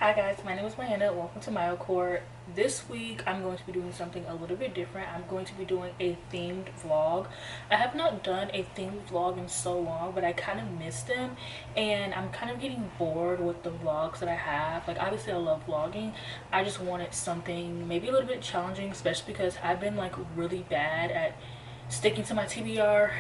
Hi guys, my name is Miranda. Welcome to my court. This week I'm going to be doing something a little bit different. I'm going to be doing a themed vlog. I have not done a themed vlog in so long, but I kind of miss them and I'm kind of getting bored with the vlogs that I have. Like obviously I love vlogging. I just wanted something maybe a little bit challenging, especially because I've been like really bad at sticking to my TBR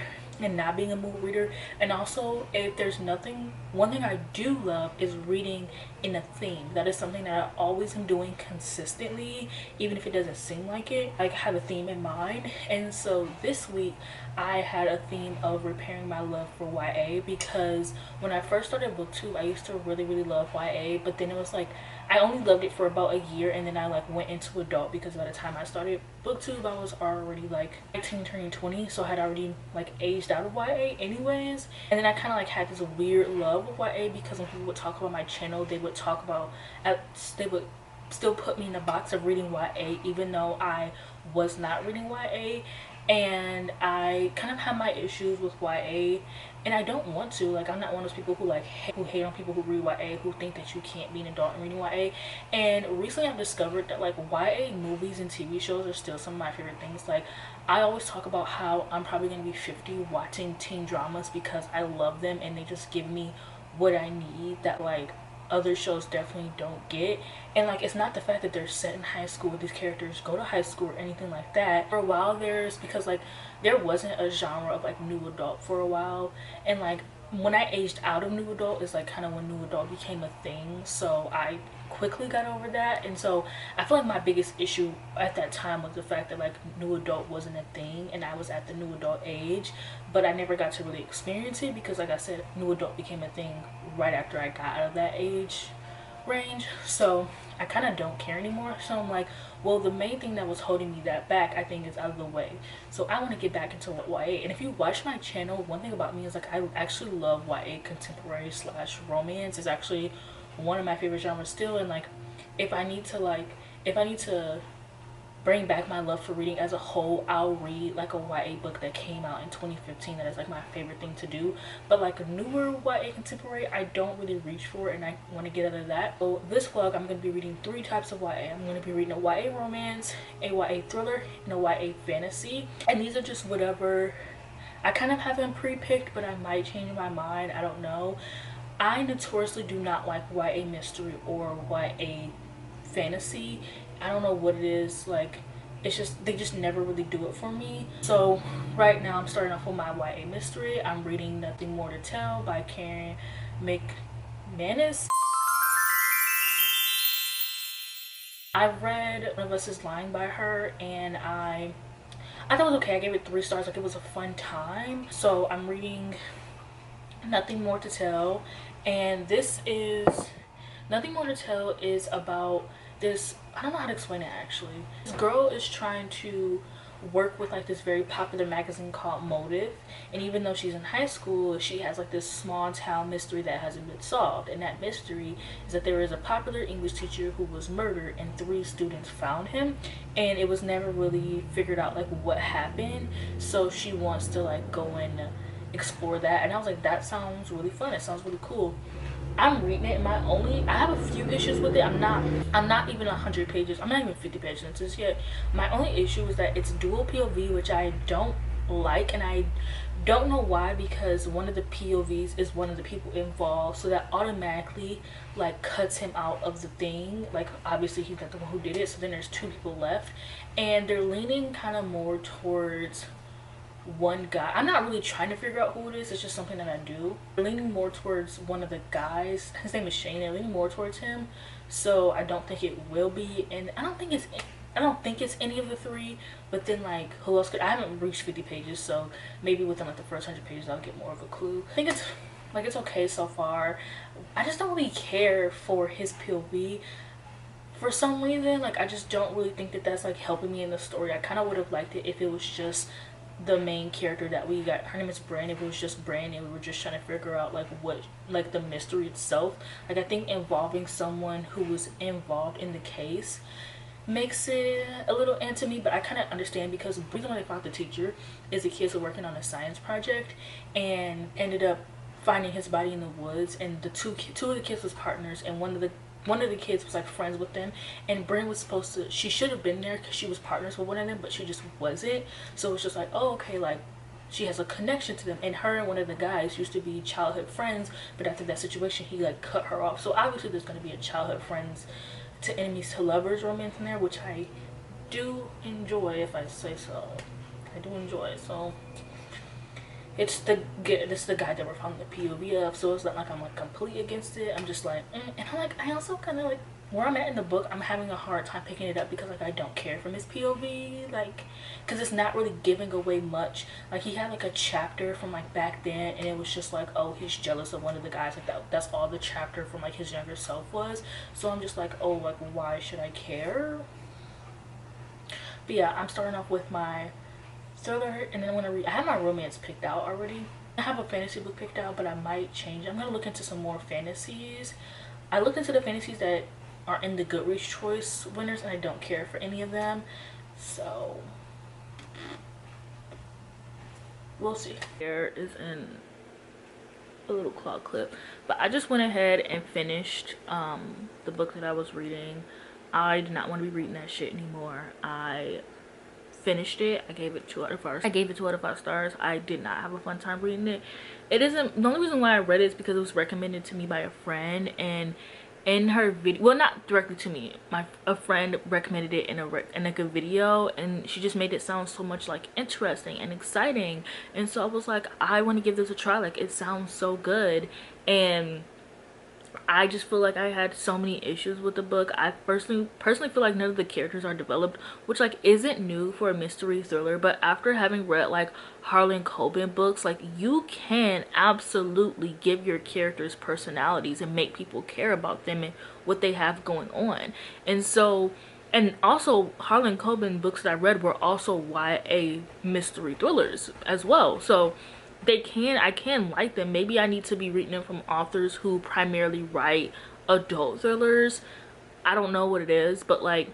and not being a mood reader. And also, if there's nothing, one thing I do love is reading in a theme. That is something that I always am doing consistently, even if it doesn't seem like it. I have a theme in mind. And so this week I had a theme of repairing my love for YA, because when I first started booktube I used to really love YA, but then it was like I only loved it for about a year, and then I like went into adult, because by the time I started booktube I was already like 19 turning 20, so I had already like aged out of YA anyways. And then I kind of like had this weird love with YA, because when people would talk about my channel they would talk about they would still put me in the box of reading YA even though I was not reading YA. And I kind of have my issues with YA, and I don't want to. Like, I'm not one of those people who like who hate on people who read YA, who think that you can't be an adult and reading YA. And recently I've discovered that like YA movies and TV shows are still some of my favorite things. Like, I always talk about how I'm probably going to be 50 watching teen dramas because I love them and they just give me what I need that like other shows definitely don't get. And like, it's not the fact that they're set in high school, these characters go to high school or anything like that. For a while there's, because like there wasn't a genre of like new adult for a while, and like when I aged out of new adult is like kind of when new adult became a thing, so I quickly got over that. And so I feel like my biggest issue at that time was the fact that like new adult wasn't a thing and I was at the new adult age, but I never got to really experience it because like I said, new adult became a thing right after I got out of that age range. So I kind of don't care anymore. So I'm like, well, the main thing that was holding me that back I think is out of the way, so I want to get back into YA. And if you watch my channel, one thing about me is like I actually love YA. Contemporary slash romance is actually one of my favorite genres still. And like if I need to bring back my love for reading as a whole, I'll read like a YA book that came out in 2015 that is like my favorite thing to do. But like a newer YA contemporary I don't really reach for, and I want to get out of that. So this vlog I'm going to be reading 3 types of YA. I'm going to be reading a YA romance, a YA thriller, and a YA fantasy. And these are just whatever I kind of have them pre-picked, but I might change my mind, I don't know. I notoriously do not like YA mystery or YA fantasy. I don't know what it is, like it's just they just never really do it for me. So right now I'm starting off with my YA mystery. I'm reading Nothing More to Tell by Karen McManus. I read One of Us Is Lying by her, and I thought it was okay. I gave it 3 stars. Like, it was a fun time. So I'm reading Nothing More to Tell, and this is Nothing More to Tell is about this, I don't know how to explain it actually. This girl is trying to work with like this very popular magazine called Motive, and even though she's in high school she has like this small town mystery that hasn't been solved. And that mystery is that there is a popular English teacher who was murdered and 3 students found him, and it was never really figured out like what happened. So she wants to like go and explore that, and I was like, that sounds really fun, it sounds really cool. I'm reading it, and I have a few issues with it. I'm not even 100 pages, I'm not even 50 pages into this yet. My only issue is that it's dual POV, which I don't like, and I don't know why, because one of the POVs is one of the people involved, so that automatically like cuts him out of the thing. Like obviously he's not the one who did it, so then there's 2 people left, and they're leaning kind of more towards one guy. I'm not really trying to figure out who it is, it's just something that I do. They're leaning more towards one of the guys, his name is Shane. They're leaning more towards him, so I don't think it will be. And I don't think it's any of the 3. But then like, who else could, I haven't reached 50 pages, so maybe within like the first 100 pages I'll get more of a clue. I think it's like, it's okay so far. I just don't really care for his POV for some reason. Like, I just don't really think that that's like helping me in the story. I kind of would have liked it if it was just the main character that we got, her name is Brand. If it was just Brand and we were just trying to figure out like what, like the mystery itself. Like, I think involving someone who was involved in the case makes it a little into me, but I kind of understand, because the reason why they found the teacher is the kids were working on a science project and ended up finding his body in the woods, and the two of the kids was partners, and one of the one of the kids was like friends with them, and Bryn was supposed to, she should have been there because she was partners with one of them, but she just wasn't. So it's just like, oh, okay, like she has a connection to them, and her and one of the guys used to be childhood friends, but after that situation he like cut her off. So obviously there's going to be a childhood friends to enemies to lovers romance in there, which I do enjoy, if I say so. I do enjoy it. So it's the guy that we're following the POV of, so it's not like I'm like completely against it. I'm just like, and I'm like, I also kind of like where I'm at in the book. I'm having a hard time picking it up because like I don't care from his POV, like, because it's not really giving away much. Like he had like a chapter from like back then, and it was just like, oh, he's jealous of one of the guys. Like that's all the chapter from like his younger self was. So I'm just like, oh, like why should I care? But yeah, I'm starting off with my thriller, and then I'm gonna read. I have my romance picked out already. I have a fantasy book picked out, but I might change. I'm gonna look into some more fantasies. I looked into the fantasies that are in the Goodreads choice winners, and I don't care for any of them. So we'll see. There is a little claw clip, but I just went ahead and finished the book that I was reading. I did not want to be reading that shit anymore. I finished it. I gave it 2 out of 5. I gave it 2 out of 5 stars. I did not have a fun time reading it. It isn't, the only reason why I read it is because it was recommended to me by a friend, and in her video, well, not directly to me, a friend recommended it in like a video, and she just made it sound so much like interesting and exciting, and so I was like, I want to give this a try. Like it sounds so good. And I just feel like I had so many issues with the book. I personally feel like none of the characters are developed, which like isn't new for a mystery thriller. But after having read like Harlan Coben books, like you can absolutely give your characters personalities and make people care about them and what they have going on. And so, and also Harlan Coben books that I read were also YA mystery thrillers as well. So I can like them. Maybe I need to be reading them from authors who primarily write adult thrillers. I don't know what it is, but like,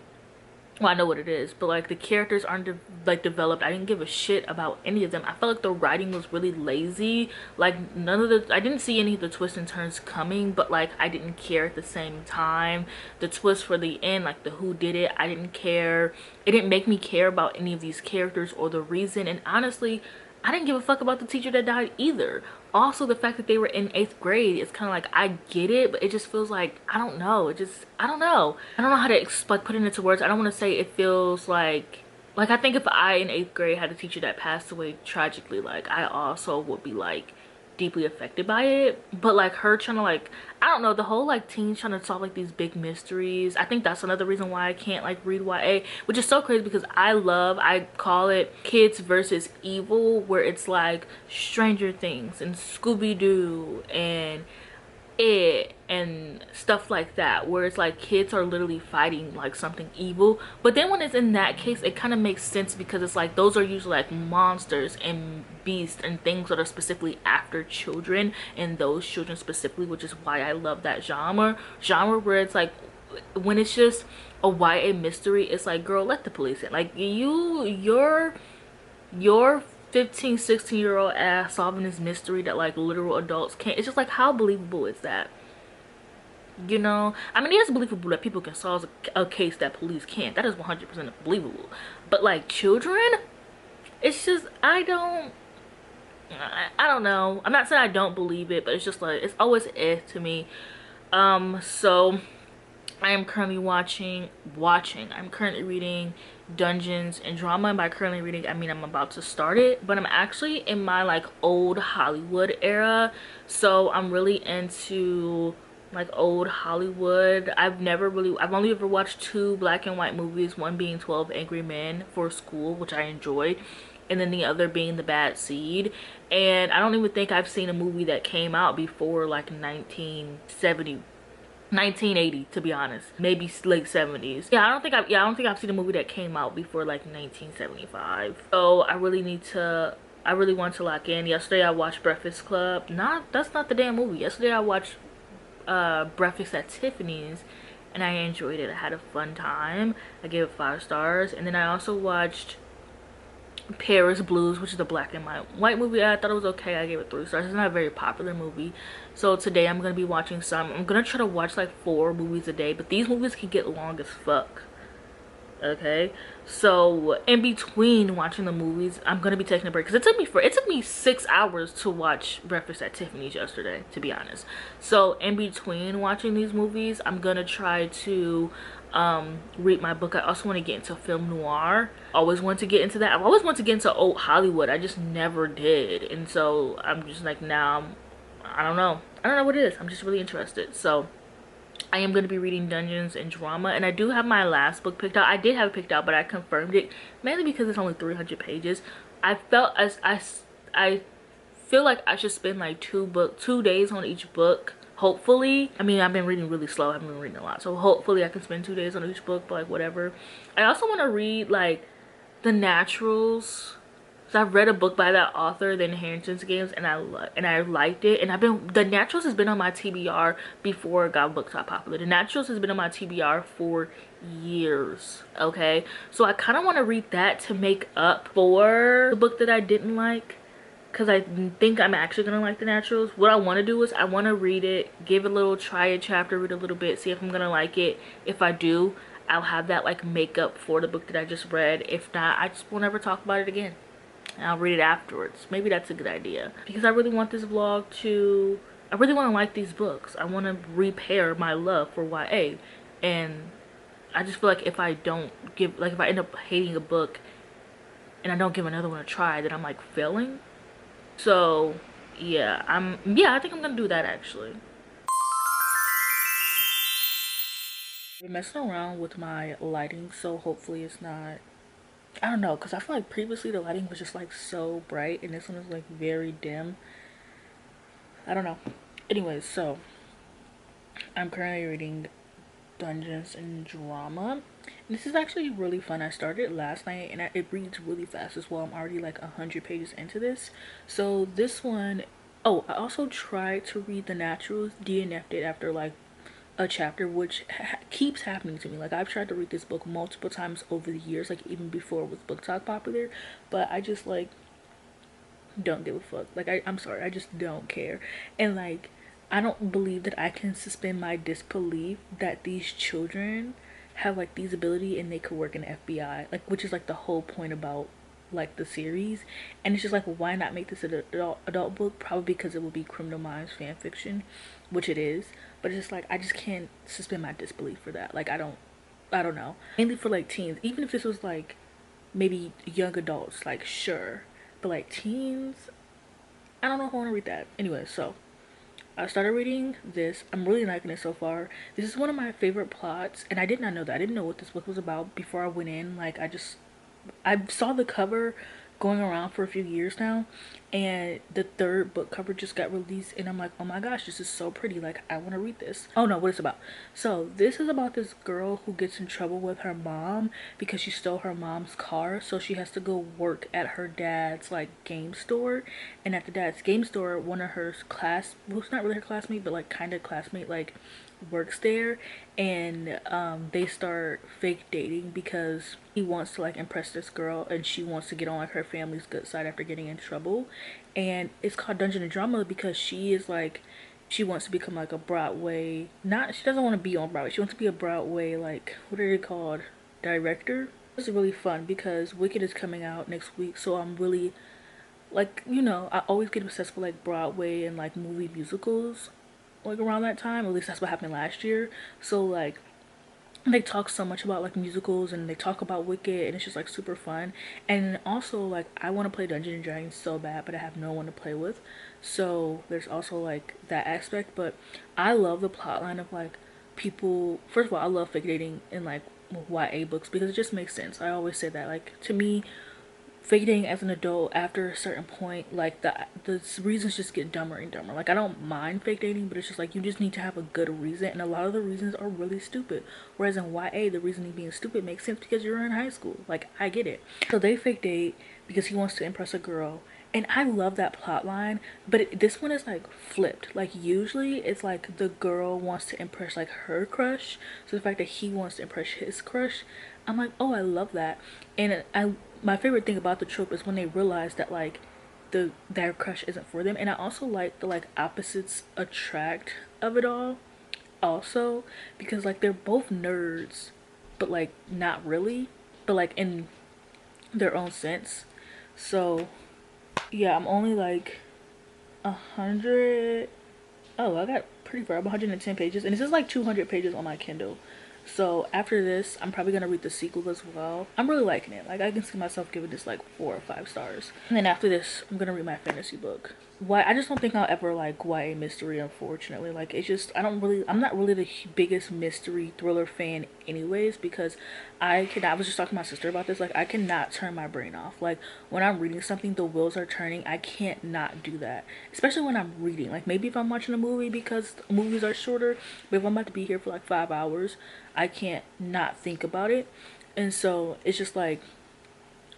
well, I know what it is, but like the characters aren't like developed. I didn't give a shit about any of them. I felt like the writing was really lazy. Like I didn't see any of the twists and turns coming, but like I didn't care at the same time. The twist for the end, like the who did it, I didn't care. It didn't make me care about any of these characters or the reason. And honestly, I didn't give a fuck about the teacher that died either. Also, the fact that they were in 8th grade, it's kind of like, I get it, but it just feels like, I don't know. I don't know. I don't know how to like put it into words. I don't want to say it feels like I think if I in 8th grade had a teacher that passed away tragically, like I also would be like deeply affected by it. But like her trying to like, I don't know, the whole like teens trying to solve like these big mysteries, I think that's another reason why I can't like read YA, which is so crazy because I call it kids versus evil, where it's like Stranger Things and Scooby-Doo and It and stuff like that, where it's like kids are literally fighting like something evil. But then when it's in that case, it kind of makes sense because it's like those are usually like monsters and beasts and things that are specifically after children, and those children specifically, which is why I love that genre where it's like when it's just a YA mystery, it's like, girl, let the police in. Like your 15-16-year-old ass solving this mystery that like literal adults can't. It's just like, how believable is that? You know, I mean, it is believable that people can solve a case that police can't. That is 100% believable. But like children, it's just, I don't know. I'm not saying I don't believe it, but it's just like, it's always to me. So I am currently I'm currently reading Dungeons and Drama, and by currently reading I mean I'm about to start it, but I'm actually in my like old Hollywood era. So I'm really into like old Hollywood. I've only ever watched 2 black and white movies, one being 12 Angry Men for school, which I enjoyed, and then the other being The Bad Seed. And I don't even think I've seen a movie that came out before like 1980, to be honest. Maybe late 70s. Yeah, I don't think I've seen a movie that came out before like 1975. So I really want to lock in. Yesterday I watched Breakfast Club. That's not the damn movie. Yesterday I watched Breakfast at Tiffany's, and I enjoyed it. I had a fun time. I gave it 5 stars. And then I also watched Paris Blues, which is a black and white movie. I thought it was okay. I gave it 3 stars. It's not a very popular movie. So today I'm gonna be watching some. I'm gonna try to watch like 4 movies a day, but these movies can get long as fuck. Okay, so in between watching the movies, I'm gonna be taking a break because it took me 6 hours to watch Breakfast at Tiffany's yesterday, to be honest. So in between watching these movies, I'm gonna try to read my book. I also want to get into film noir. Always want to get into that. I've always wanted to get into old Hollywood. I just never did, and so I'm just like, now I don't know what it is. I'm just really interested. So I am going to be reading Dungeons and Drama, and I do have my last book picked out. I did have it picked out, but I confirmed it mainly because it's only 300 pages. I feel like I should spend like 2 days on each book. Hopefully, I mean, I've been reading really slow. I haven't been reading a lot, so hopefully I can spend 2 days on each book, but like whatever. I also want to read like The Naturals. So I've read a book by that author, The Inheritance Games, and I liked it. And The Naturals has been on my TBR before it got book top popular. The Naturals has been on my TBR for years. Okay, so I kind of want to read that to make up for the book that I didn't like, because I think I'm actually gonna like The Naturals. What I want to do is I want to read it, give it a little, try a chapter, read a little bit, see if I'm gonna like it. If I do, I'll have that like makeup for the book that I just read. If not, I just won't ever talk about it again, and I'll read it afterwards. Maybe that's a good idea, because I really want this vlog to, I really want to like these books. I want to repair my love for YA, and I just feel like if I don't give, like if I end up hating a book and I don't give another one a try, then I'm like failing. So yeah, I think I'm gonna do that actually. I've been messing around with my lighting, so hopefully it's not, I don't know, because I feel like previously the lighting was just like so bright and this one is like very dim. I don't know. Anyways, so I'm currently reading Dungeons and Drama. And this is actually really fun. I started last night and it reads really fast as well. I'm already like 100 pages into this. So this one, oh, I also tried to read The Naturals, DNF'd it after like a chapter, which keeps happening to me. Like I've tried to read this book multiple times over the years, like even before it was book talk popular, but I just like don't give a fuck. Like I'm sorry, I just don't care. And like I don't believe that I can suspend my disbelief that these children have like these ability and they could work in the FBI, like, which is like the whole point about like the series. And it's just like, why not make this an adult book? Probably because it will be Criminal Minds fan fiction, which it is. But it's just like, I just can't suspend my disbelief for that. Like I don't know, mainly for like teens. Even if this was like maybe young adults, like sure, but like teens, I don't know if I want to read that. Anyway, so I started reading this. I'm really liking it so far. This is one of my favorite plots, and I did not know that. I didn't know what this book was about before I went in. Like I saw the cover going around for a few years now, and the third book cover just got released, and I'm like, oh my gosh, this is so pretty. Like I want to read this. Oh no, what it's about. So this is about this girl who gets in trouble with her mom because she stole her mom's car, so she has to go work at her dad's like game store. And at the dad's game store, one of her class, well, it's not really her classmate, but like kind of classmate, like works there, and they start fake dating because he wants to like impress this girl and she wants to get on like her family's good side after getting in trouble. And it's called Dungeon and Drama because she is like, she wants to become like a Broadway, not, she doesn't want to be on Broadway, she wants to be a Broadway, like, what are they called, director. This is really fun because Wicked is coming out next week, so I'm really like, you know, I always get obsessed with like Broadway and like movie musicals like around that time. At least that's what happened last year. So like they talk so much about like musicals and they talk about Wicked, and it's just like super fun. And also like I want to play Dungeons and Dragons so bad, but I have no one to play with, so there's also like that aspect. But I love the plot line of like people, first of all, I love fake dating in like YA books because it just makes sense. I always say that, like, to me, fake dating as an adult after a certain point, like the reasons just get dumber and dumber. Like I don't mind fake dating, but it's just like you just need to have a good reason, and a lot of the reasons are really stupid. Whereas in YA, the reasoning being stupid makes sense because you're in high school. Like I get it. So they fake date because he wants to impress a girl, and I love that plot line. But this one is like flipped. Like usually it's like the girl wants to impress like her crush, so the fact that he wants to impress his crush, I'm like, oh, I love that. And my favorite thing about the trope is when they realize that like their crush isn't for them. And I also like the like opposites attract of it all also, because like they're both nerds but like not really, but like in their own sense. So yeah, I'm only like 100. Oh, I got pretty far. I'm 110 pages, and this is like 200 pages on my Kindle. So after this, I'm probably gonna read the sequel as well. I'm really liking it. Like I can see myself giving this like 4 or 5 stars. And then after this, I'm gonna read my fantasy book. Why I just don't think I'll ever like YA mystery, unfortunately. Like it's just I'm not really the biggest mystery thriller fan anyways, because I was just talking to my sister about this. Like I cannot turn my brain off. Like when I'm reading something, the wheels are turning. I can't not do that, especially when I'm reading. Like maybe if I'm watching a movie, because movies are shorter, but if I'm about to be here for like 5 hours, I can't not think about it. And so it's just like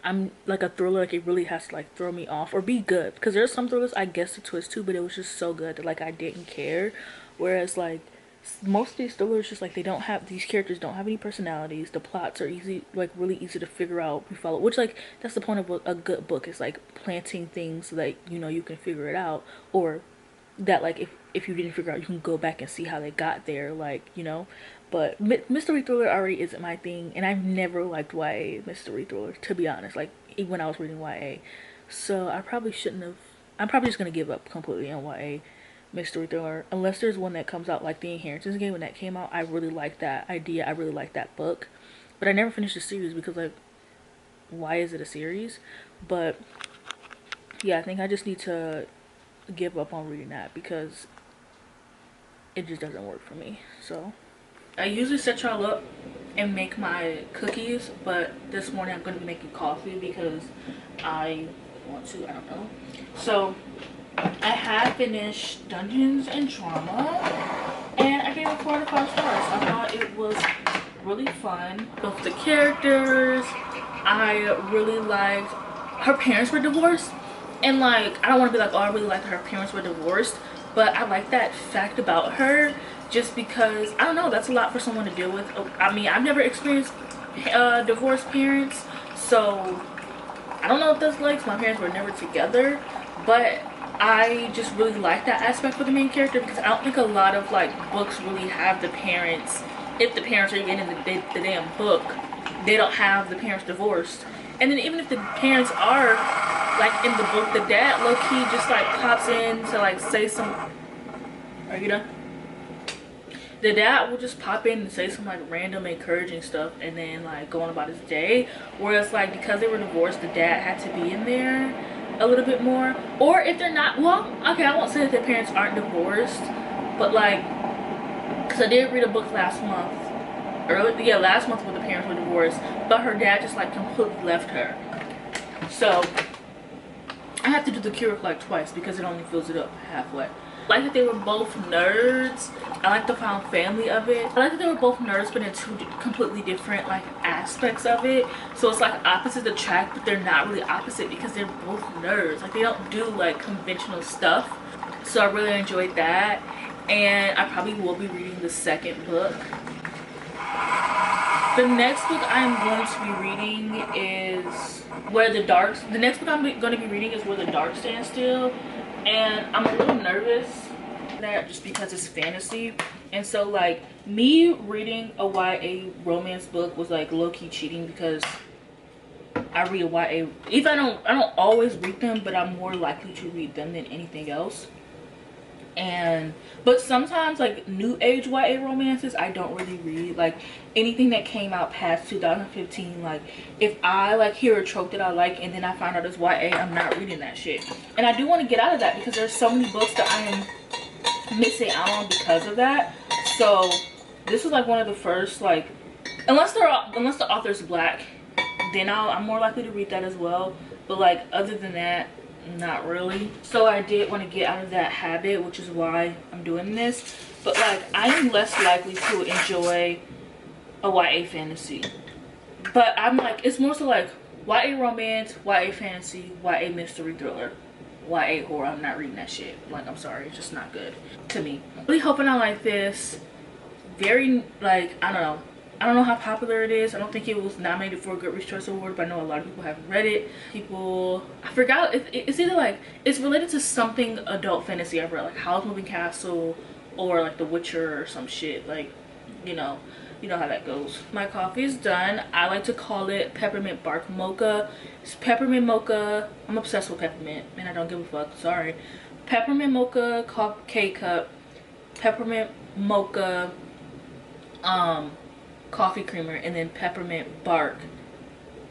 I'm like a thriller, like it really has to like throw me off or be good, because there's some thrillers I guess the twist too, but it was just so good that like I didn't care. Whereas like most of these thrillers, just like these characters don't have any personalities, the plots are easy, like really easy to figure out, we follow, which like that's the point of a good book, is like planting things so that you know you can figure it out, or that like if you didn't figure out, you can go back and see how they got there, like, you know. But mystery thriller already isn't my thing, and I've never liked YA mystery thriller, to be honest, like even when I was reading YA. So I probably shouldn't have. I'm probably just gonna give up completely on YA mystery thriller, unless there's one that comes out like the Inheritance Game. When that came out, I really liked that idea, I really liked that book, but I never finished the series because like, why is it a series? But yeah, I think I just need to give up on reading that because it just doesn't work for me. So I usually set y'all up and make my cookies, but this morning I'm going to be making coffee because I want to. I don't know. So I have finished Dungeons and Drama, and I gave it 4 out of 5 stars. I thought it was really fun. Both the characters, I really liked. Her parents were divorced, and like I don't want to be like, oh, I really like her parents were divorced, but I like that fact about her, just because I don't know, that's a lot for someone to deal with. I mean, I've never experienced divorced parents, so I don't know what that's like. My parents were never together, but I just really like that aspect for the main character, because I don't think a lot of like books really have the parents, if the parents are even in the damn book, they don't have the parents divorced. And then even if the parents are like in the book, the dad low-key just like pops in to like say some, are you done? The dad will just pop in and say some like random encouraging stuff and then like go on about his day. Whereas like because they were divorced, the dad had to be in there a little bit more. Or if they're not, well, okay, I won't say that their parents aren't divorced, but like, because I did read a book last month, last month, when the parents were divorced, but her dad just like completely left her. So I have to do the cure like twice because it only fills it up halfway. I like that they were both nerds. I like the found family of it. I like that they were both nerds, but in 2 completely different like aspects of it. So it's like opposites attract, but they're not really opposite because they're both nerds. Like they don't do like conventional stuff. So I really enjoyed that, and I probably will be reading the second book. The next book I'm going to be reading is the next book I'm going to be reading is Where the Dark Stand Still. And I'm a little nervous that just because it's fantasy, and so like me reading a YA romance book was like low-key cheating, because I read a YA, if I don't always read them, but I'm more likely to read them than anything else. But sometimes like new age YA romances I don't really read, like anything that came out past 2015. Like if I like hear a trope that I like and then I find out it's YA, I'm not reading that shit. And I do want to get out of that because there's so many books that I am missing out on because of that. So this is like one of the first, like, unless the author's black, then I'm more likely to read that as well. But like other than that, not really. So I did want to get out of that habit, which is why I'm doing this. But like I am less likely to enjoy a YA fantasy, but I'm like, it's more so like YA romance, YA fantasy, YA mystery thriller, YA horror. I'm not reading that shit. Like, I'm sorry, it's just not good to me. Really hoping I like this. Very like, I don't know, I don't know how popular it is. I don't think it was nominated for a Goodreads Choice Award, but I know a lot of people haven't read it. People, I forgot, it's either like, it's related to something adult fantasy I've read, like Howl's Moving Castle or like The Witcher or some shit. Like, you know how that goes. My coffee is done. I like to call it peppermint bark mocha. It's peppermint mocha. I'm obsessed with peppermint and I don't give a fuck, sorry. Peppermint mocha K-cup, peppermint mocha coffee creamer, and then peppermint bark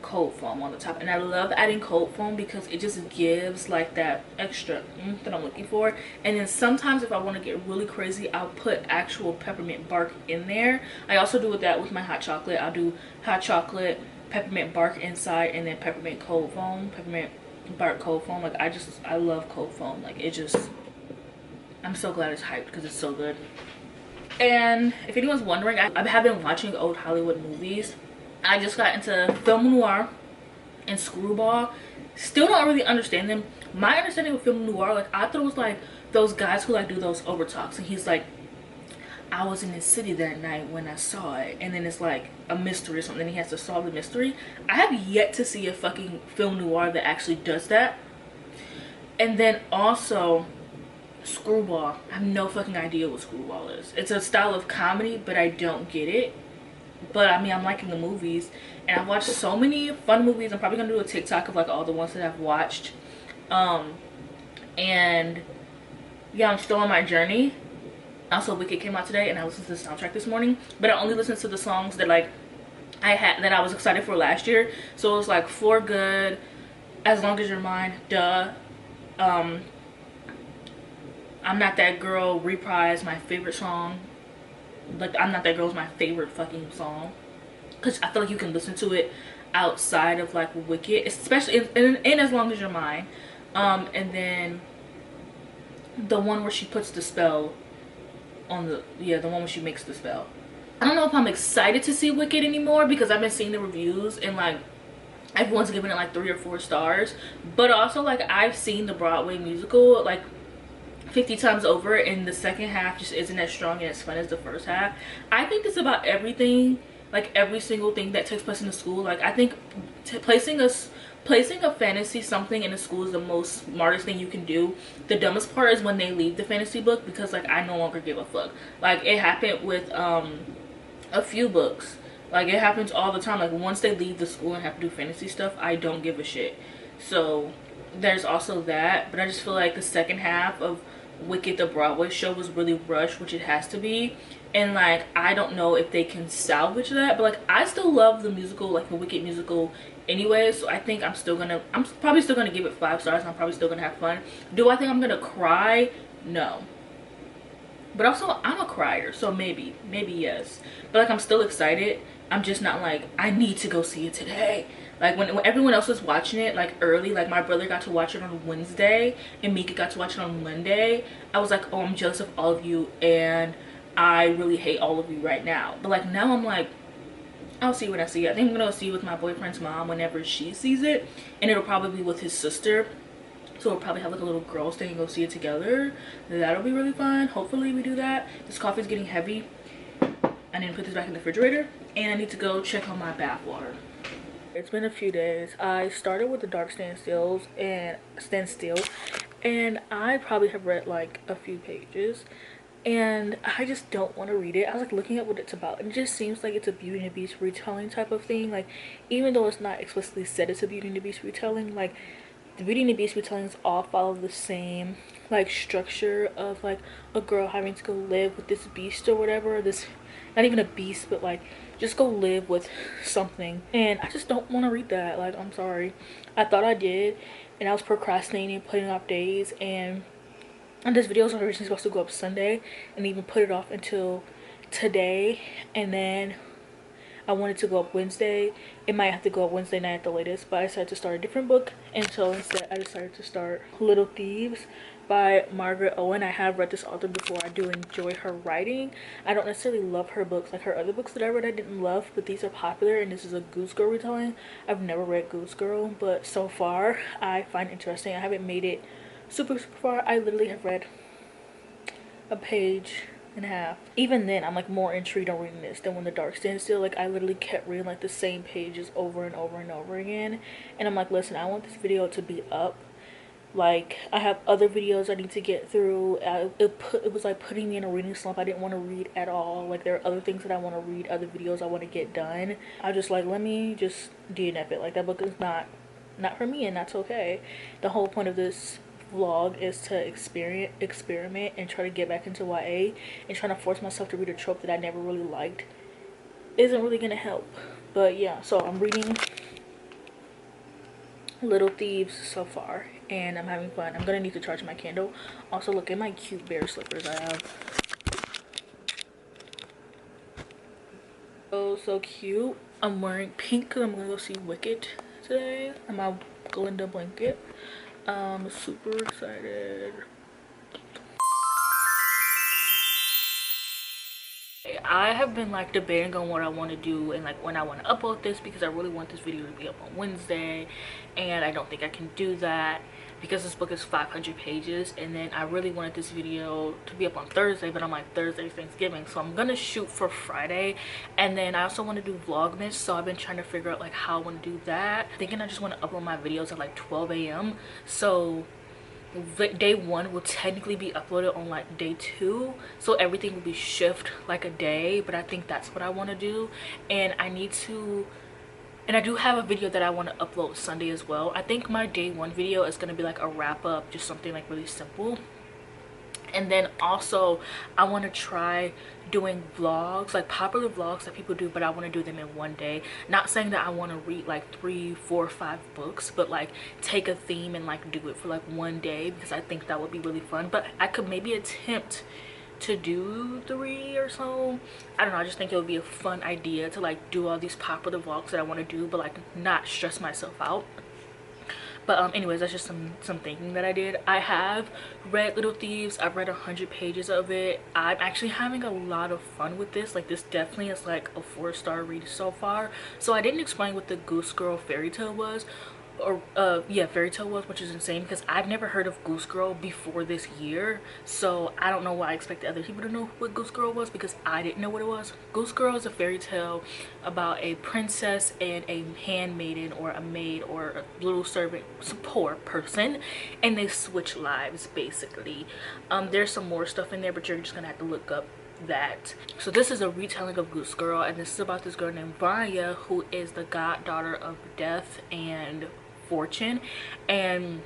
cold foam on the top. And I love adding cold foam because it just gives like that extra that I'm looking for. And then sometimes if I want to get really crazy, I'll put actual peppermint bark in there. I also do that with my hot chocolate. I'll do hot chocolate, peppermint bark inside, and then peppermint cold foam, peppermint bark cold foam. Like I love cold foam. Like it just, I'm so glad it's hyped because it's so good. And if anyone's wondering, I have been watching old Hollywood movies. I just got into film noir and screwball. Still don't really understand them. My understanding of film noir, like I thought it was like those guys who like do those over talks, and he's like, I was in the city that night when I saw it, and then it's like a mystery or something, and he has to solve the mystery. I have yet to see a fucking film noir that actually does that. And then also screwball, I have no fucking idea what screwball is. It's a style of comedy, but I don't get it. But I mean, I'm liking the movies, and I've watched so many fun movies. I'm probably gonna do a TikTok of like all the ones that I've watched. And yeah, I'm still on my journey. Also, Wicked came out today and I listened to the soundtrack this morning, but I only listened to the songs that like that I was excited for last year. So it was like For Good, As Long As You're Mine, Duh, I'm Not That Girl, Reprise, my favorite song. Like I'm Not That Girl is my favorite fucking song, because I feel like you can listen to it outside of like Wicked, especially in As Long As You're Mine. And then the one where she puts the spell on the one where she makes the spell. I don't know if I'm excited to see Wicked anymore because I've been seeing the reviews and like everyone's giving it like 3 or 4 stars, but also like I've seen the Broadway musical like 50 times over, and the second half just isn't as strong and as fun as the first half. I think it's about everything, like every single thing that takes place in the school. Like I think placing a fantasy something in a school is the most smartest thing you can do. The dumbest part is when they leave the fantasy book, because like I no longer give a fuck. Like it happened with a few books. Like it happens all the time. Like once they leave the school and have to do fantasy stuff, I don't give a shit. So there's also that. But I just feel like the second half of Wicked the Broadway show was really rushed, which it has to be, and like I don't know if they can salvage that. But like I still love the musical, like the Wicked musical anyway, so I think I'm probably still gonna give it 5 stars, and I'm probably still gonna have fun. Do I think I'm gonna cry? No, but also I'm a crier, so maybe yes. But like I'm still excited. I'm just not like I need to go see it today. Like when everyone else was watching it like early, like my brother got to watch it on Wednesday and Mika got to watch it on Monday, I was like, oh, I'm jealous of all of you and I really hate all of you right now. But like now I'm like, I'll see when I see it. I think I'm gonna see it with my boyfriend's mom whenever she sees it, and it'll probably be with his sister. So we'll probably have like a little girls thing and go see it together. That'll be really fun. Hopefully we do that. This coffee's getting heavy. I need to put this back in the refrigerator, and I need to go check on my bath water. It's been a few days. I started with the Dark Standstill, and I probably have read like a few pages, and I just don't want to read it. I was like looking at what it's about, and it just seems like it's a Beauty and the Beast retelling type of thing. Like even though it's not explicitly said it's a Beauty and the Beast retelling, like the Beauty and the Beast retellings all follow the same like structure of like a girl having to go live with this beast or whatever. This, not even a beast, but like just go live with something, and I just don't want to read that. Like I'm sorry, I thought I did, and I was procrastinating, putting off days, and this video was originally supposed to go up Sunday and even put it off until today, and then I wanted to go up Wednesday. It might have to go up Wednesday night at the latest, but I decided to start a different book, and so instead I decided to start Little Thieves by Margaret Owen. I have read this author before. I do enjoy her writing. I don't necessarily love her books. Like her other books that I read I didn't love, but these are popular, and this is a Goose Girl retelling. I've never read Goose Girl, but so far I find it interesting. I haven't made it super far. I literally have read a page and a half. Even then, I'm like more intrigued on reading this than when The Dark Stands Still. Like I literally kept reading like the same pages over and over and over again. And I'm like, listen, I want this video to be up. Like I have other videos I need to get through. It was like putting me in a reading slump. I didn't want to read at all. Like there are other things that I want to read, other videos I want to get done. I just like, let me just DNF it. Like that book is not for me, and that's okay. The whole point of this vlog is to experiment and try to get back into YA, and trying to force myself to read a trope that I never really liked isn't really gonna help. But yeah, so I'm reading Little Thieves so far, and I'm having fun. I'm gonna need to charge my candle. Also, look at my cute bear slippers I have. So cute. I'm wearing pink because I'm gonna go see Wicked today, and my Glinda blanket. Super excited. I have been like debating on what I want to do and like when I want to upload this, because I really want this video to be up on Wednesday, and I don't think I can do that because this book is 500 pages, and then I really wanted this video to be up on Thursday, but I'm like, Thursday's Thanksgiving, so I'm gonna shoot for Friday. And then I also want to do Vlogmas, so I've been trying to figure out like how I want to do that. Thinking I just want to upload my videos at like 12 a.m. so day one will technically be uploaded on like day two, so everything will be shift like a day. But I think that's what I want to do, and I do have a video that I want to upload Sunday as well. I think my day one video is going to be like a wrap up, just something like really simple. And then also I want to try doing vlogs, like popular vlogs that people do, but I want to do them in one day. Not saying that I want to read like 3, 4, 5 books, but like take a theme and like do it for like one day, because I think that would be really fun. But I could maybe attempt to do 3 or so. I don't know, I just think it would be a fun idea to like do all these popular vlogs that I want to do, but like not stress myself out. But anyways, that's just some thinking that I did. I have read Little Thieves. I've read 100 pages of it. I'm actually having a lot of fun with this. Like this definitely is like a 4-star read so far. So I didn't explain what the Goose Girl fairy tale was, or yeah, fairy tale was, which is insane because I've never heard of Goose Girl before this year. So I don't know why I expected other people to know what Goose Girl was, because I didn't know what it was. Goose Girl is a fairy tale about a princess and a handmaiden, or a maid, or a little servant, some poor person, and they switch lives basically. There's some more stuff in there, but you're just gonna have to look up that. So this is a retelling of Goose Girl, and this is about this girl named Vanya, who is the goddaughter of Death and Fortune, and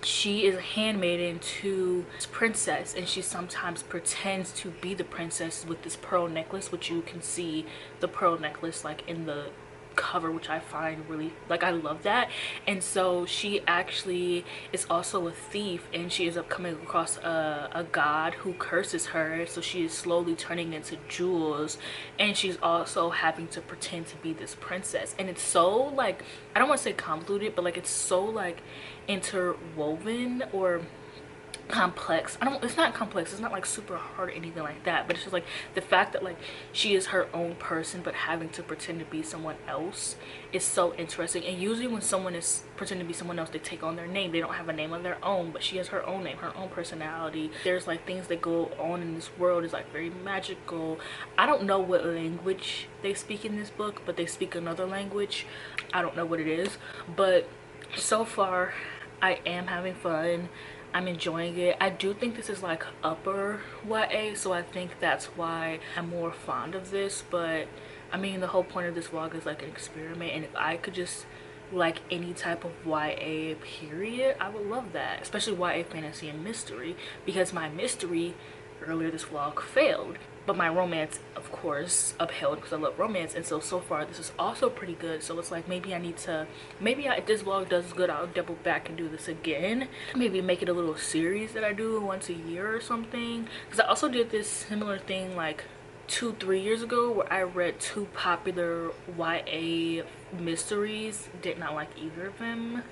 she is a handmaiden to this princess, and she sometimes pretends to be the princess with this pearl necklace, which you can see the pearl necklace like in the cover, which I find really, like, I love that. And so she actually is also a thief, and she ends up coming across a god who curses her, so she is slowly turning into jewels, and she's also having to pretend to be this princess. And it's so like, I don't want to say convoluted, but like it's so like interwoven or complex. It's not complex, it's not like super hard or anything like that, but it's just like the fact that like she is her own person but having to pretend to be someone else is so interesting. And usually when someone is pretending to be someone else, they take on their name. They don't have a name of their own, but she has her own name, her own personality. There's like things that go on in this world is like very magical. I don't know what language they speak in this book, but they speak another language. I don't know what it is, but so far I am having fun. I'm enjoying it. I do think this is like upper YA, so I think that's why I'm more fond of this. But I mean, the whole point of this vlog is like an experiment, and if I could just like any type of YA period, I would love that, especially YA fantasy and mystery, because my mystery earlier this vlog failed, but my romance of course upheld, because I love romance. And so far this is also pretty good. So it's like maybe I need to, if this vlog does good, I'll double back and do this again. Maybe make it a little series that I do once a year or something, because I also did this similar thing like 2-3 years ago where I read 2 popular YA mysteries. Did not like either of them.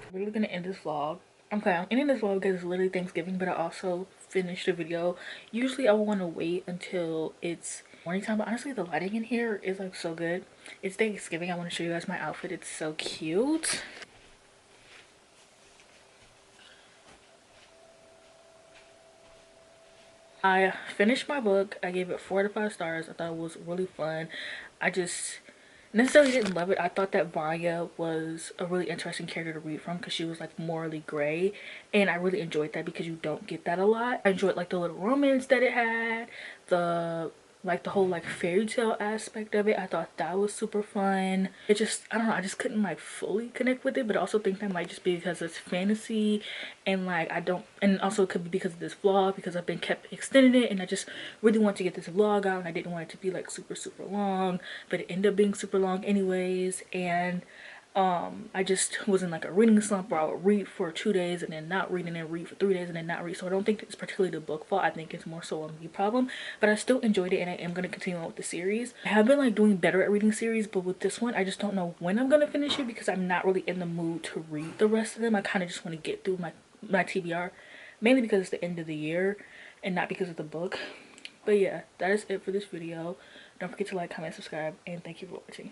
I'm really gonna end this vlog. Okay, I'm ending this vlog because it's literally Thanksgiving, but I also finished the video. Usually I would want to wait until it's morning time, but honestly the lighting in here is like so good. It's Thanksgiving. I want to show you guys my outfit. It's so cute. I finished my book. I gave it 4 to 5 stars. I thought it was really fun. I just necessarily didn't love it. I thought that Vanya was a really interesting character to read from because she was like morally gray, and I really enjoyed that because you don't get that a lot. I enjoyed like the little romance that it had, the like the whole like fairy tale aspect of it. I thought that was super fun. It just, I don't know, I just couldn't like fully connect with it, but I also think that might just be because it's fantasy, and like I don't, and also it could be because of this vlog, because I've been kept extending it and I just really want to get this vlog out and I didn't want it to be like super long, but it ended up being super long anyways. And I just was in like a reading slump where I would read for 2 days and then not read, and then read for 3 days and then not read. So I don't think it's particularly the book fault. I think it's more so a me problem, but I still enjoyed it and I am going to continue on with the series. I have been like doing better at reading series, but with this one I just don't know when I'm going to finish it because I'm not really in the mood to read the rest of them. I kind of just want to get through my TBR, mainly because it's the end of the year and not because of the book. But yeah, that is it for this video. Don't forget to like, comment, subscribe, and thank you for watching.